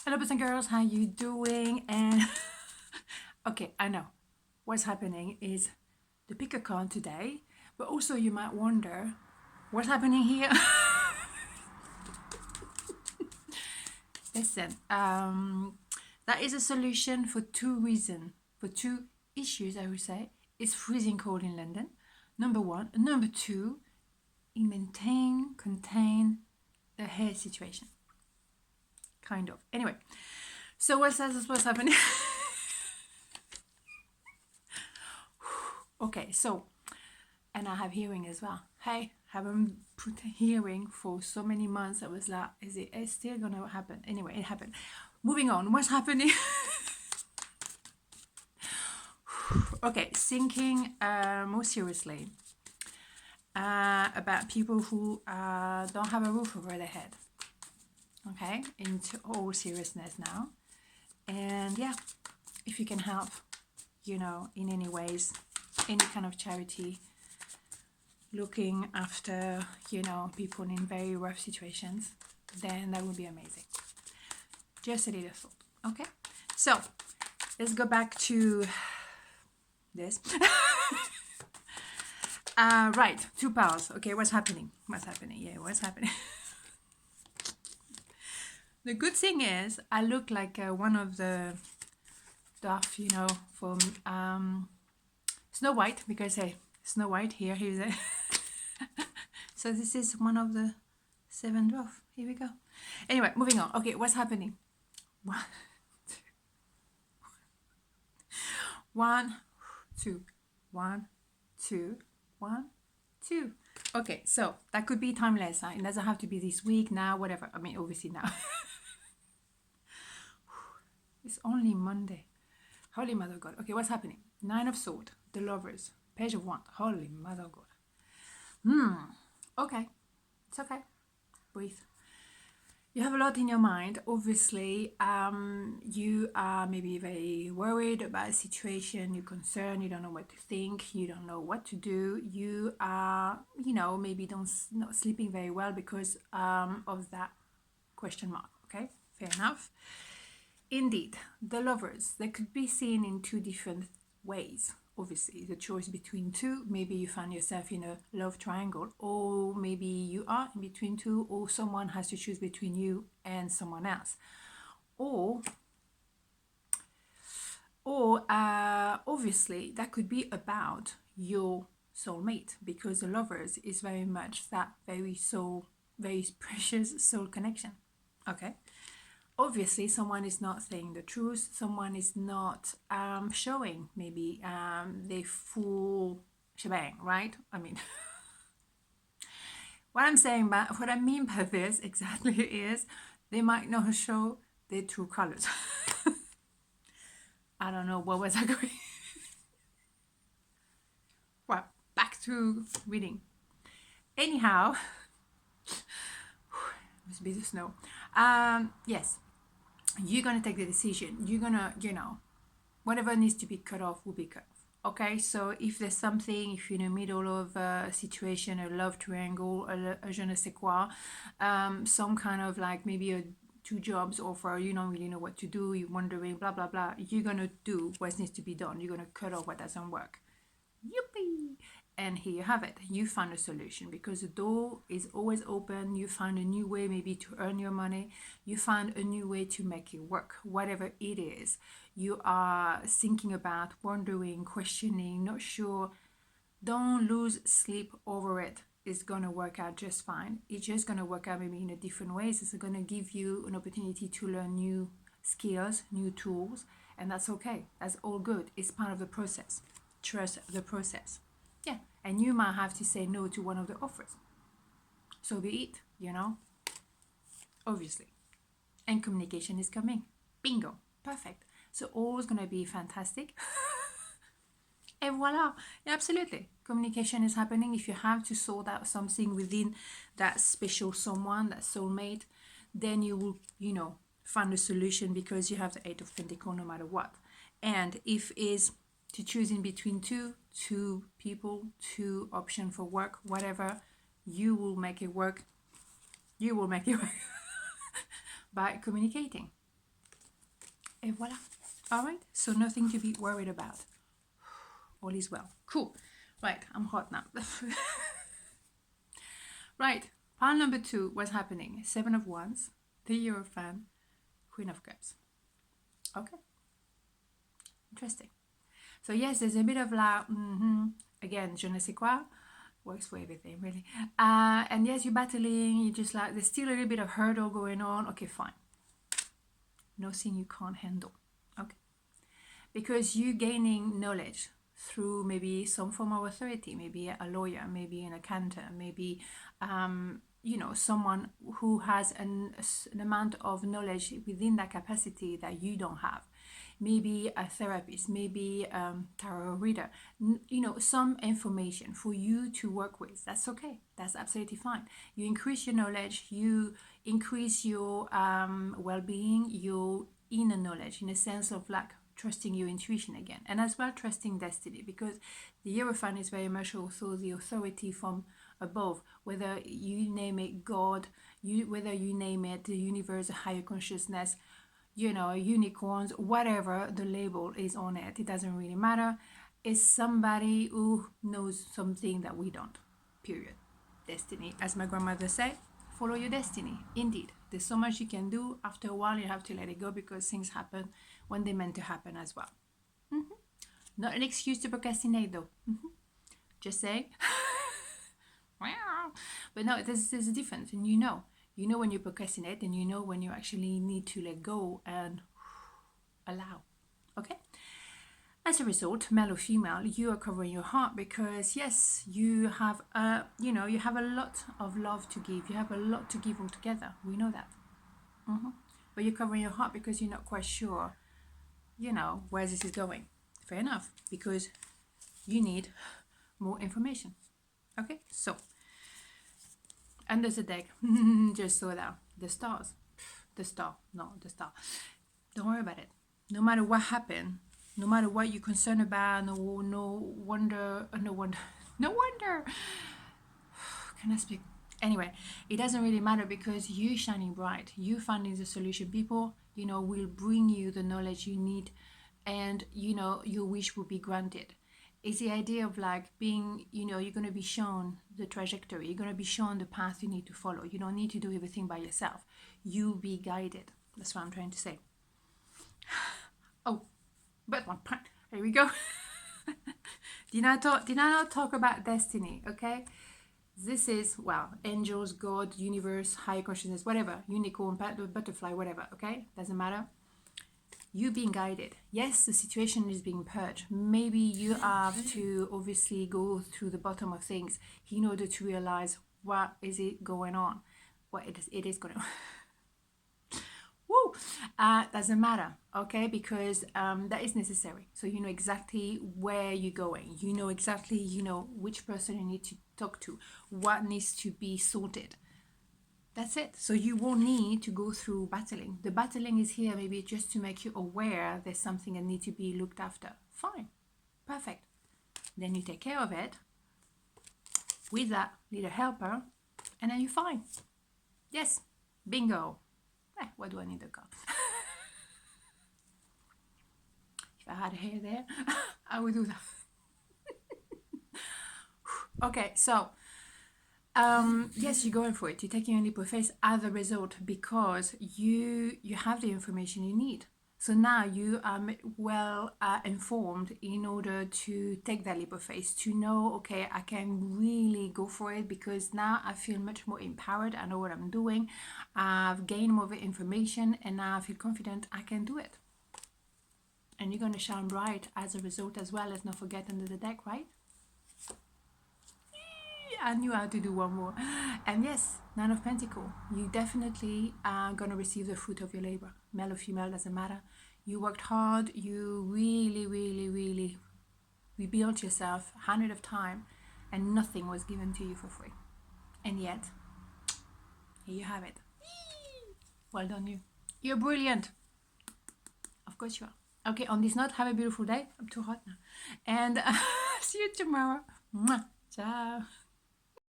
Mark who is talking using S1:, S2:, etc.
S1: Hello boys and girls, how you doing? And okay, I know what's happening is the pick a card today, but also you might wonder what's happening here. Listen, that is a solution for two reasons, for two issues, I would say. It's freezing cold in London, number one. Number two, it contain the hair situation. Kind of. Anyway, so what's happening? Okay, so, and I have hearing as well. Hey, haven't put hearing for so many months. I was like, is it still gonna happen? Anyway, it happened. Moving on, what's happening? Okay, thinking more seriously about people who don't have a roof over their head. Okay, into all seriousness now. And yeah, if you can help, you know, in any ways, any kind of charity, looking after, you know, people in very rough situations, then that would be amazing. Just a little thought. Okay, so let's go back to this. Right, two pals. Okay, what's happening? What's happening? Yeah, what's happening? The good thing is I look like one of the stuff, you know, from Snow White, because hey, Snow White here, here's it. So this is one of the 7 dwarfs. Here we go. Anyway, moving on. Okay, what's happening? One, two, one, two, one, two. Okay, so that could be timeless. It doesn't have to be this week, now, whatever. I mean, obviously now. It's only Monday. Holy Mother of God. Okay, what's happening? 9 of Swords, the Lovers, Page of Wands. Holy Mother of God. Okay, it's okay. Breathe. You have a lot in your mind. Obviously, you are maybe very worried about a situation, you're concerned, you don't know what to think, you don't know what to do. You are, you know, maybe not sleeping very well because of that question mark. Okay, fair enough. Indeed, the Lovers, they could be seen in two different ways. Obviously, the choice between two, maybe you find yourself in a love triangle, or maybe you are in between two, or someone has to choose between you and someone else. Or obviously, that could be about your soulmate, because the Lovers is very much that very precious soul connection. Okay, obviously someone is not saying the truth, someone is not showing maybe the full shebang, right? I mean, what I mean by this exactly is they might not show their true colors. I don't know, what was I going? Well, back to reading. Anyhow, must be the snow. Yes, you're gonna take the decision. You're gonna, you know, whatever needs to be cut off will be cut off. Okay, so if there's something, if you're in the middle of a situation, a love triangle, a je ne sais quoi, some kind of like maybe a 2 jobs offer, you don't really know what to do, you're wondering, blah blah blah, you're gonna do what needs to be done. You're gonna cut off what doesn't work. Yippee! And here you have it. You found a solution, because the door is always open. You find a new way maybe to earn your money. You find a new way to make it work, whatever it is. You are thinking about, wondering, questioning, not sure. Don't lose sleep over it. It's gonna work out just fine. It's just gonna work out maybe in a different ways. It's gonna give you an opportunity to learn new skills, new tools, and that's okay. That's all good. It's part of the process. Trust the process. Yeah, and you might have to say no to one of the offers. So be it, you know, obviously. And communication is coming. Bingo. Perfect. So all's gonna be fantastic. And voila. Yeah, absolutely. Communication is happening. If you have to sort out something within that special someone, that soulmate, then you will, you know, find a solution, because you have the 8 of Pentacles no matter what. And if is to choose in between two people, 2 options for work, whatever, you will make it work. You will make it work by communicating. Et voilà. All right. So nothing to be worried about. All is well. Cool. Right. I'm hot now. Right. Pile number 2. What's happening? 7 of Wands, the Hierophant, Queen of Cups. Okay. Interesting. So yes, there's a bit of like, again, je ne sais quoi, works for everything really. And yes, you're battling, you just like, there's still a little bit of hurdle going on. Okay, fine. Nothing you can't handle. Okay. Because you're gaining knowledge through maybe some form of authority, maybe a lawyer, maybe an accountant, maybe, you know, someone who has an amount of knowledge within that capacity that you don't have. Maybe a therapist, maybe tarot reader, you know, some information for you to work with. That's okay. That's absolutely fine. You increase your knowledge, you increase your well-being, your inner knowledge, in a sense of like trusting your intuition again, and as well trusting destiny, because the Hierophant is very much also the authority from above, whether you name it God, whether you name it the universe, a higher consciousness, you know, unicorns, whatever the label is on it, it doesn't really matter. It's somebody who knows something that we don't, period. Destiny, as my grandmother said, follow your destiny. Indeed, there's so much you can do. After a while you have to let it go, because things happen when they're meant to happen as well. Not an excuse to procrastinate though. Just saying. But no, there's a difference, and you know when you procrastinate, and you know when you actually need to let go and allow. Okay. As a result, male or female, you are covering your heart, because yes, you have you have a lot of love to give. You have a lot to give altogether. We know that. But you're covering your heart because you're not quite sure, you know, where this is going. Fair enough, because you need more information. Okay, so under the deck, just so that the stars, the star. Don't worry about it. No matter what happened, no matter what you're concerned about, no wonder. Can I speak? Anyway, it doesn't really matter, because you're shining bright. You finding the solution. People, you know, will bring you the knowledge you need, and you know your wish will be granted. It's the idea of like being, you know, you're going to be shown the trajectory. You're going to be shown the path you need to follow. You don't need to do everything by yourself. You'll be guided. That's what I'm trying to say. Oh, but one part. There we go. Did I not talk about destiny? Okay. This is, well, angels, God, universe, higher consciousness, whatever, unicorn, butterfly, whatever. Okay. Doesn't matter. You being guided. Yes, the situation is being purged. Maybe you have to obviously go through the bottom of things in order to realize what is it going on, what it is going on. Woo! Doesn't matter, okay? Because that is necessary. So you know exactly where you're going. You know exactly, you know, which person you need to talk to, what needs to be sorted. That's it. So you won't need to go through battling. The battling is here maybe just to make you aware there's something that needs to be looked after. Fine. Perfect. Then you take care of it with that little helper, and then you're fine. Yes. Bingo. Why do I need a card? If I had hair there, I would do that. Okay, so yes, you're going for it. You're taking a leap of faith as a result, because you have the information you need. So now you are well informed in order to take that leap of faith, to know, okay, I can really go for it, because now I feel much more empowered. I know what I'm doing. I've gained more information, and now I feel confident I can do it. And you're going to shine bright as a result as well. Let's not forget under the deck, right? I knew how to do one more. And yes, Nine of Pentacles. You definitely are going to receive the fruit of your labor. Male or female, doesn't matter. You worked hard. You really rebuilt yourself hundreds of times, and nothing was given to you for free. And yet, here you have it. Well done, you. You're brilliant. Of course you are. Okay, on this note, have a beautiful day. I'm too hot now. And see you tomorrow. Mwah. Ciao.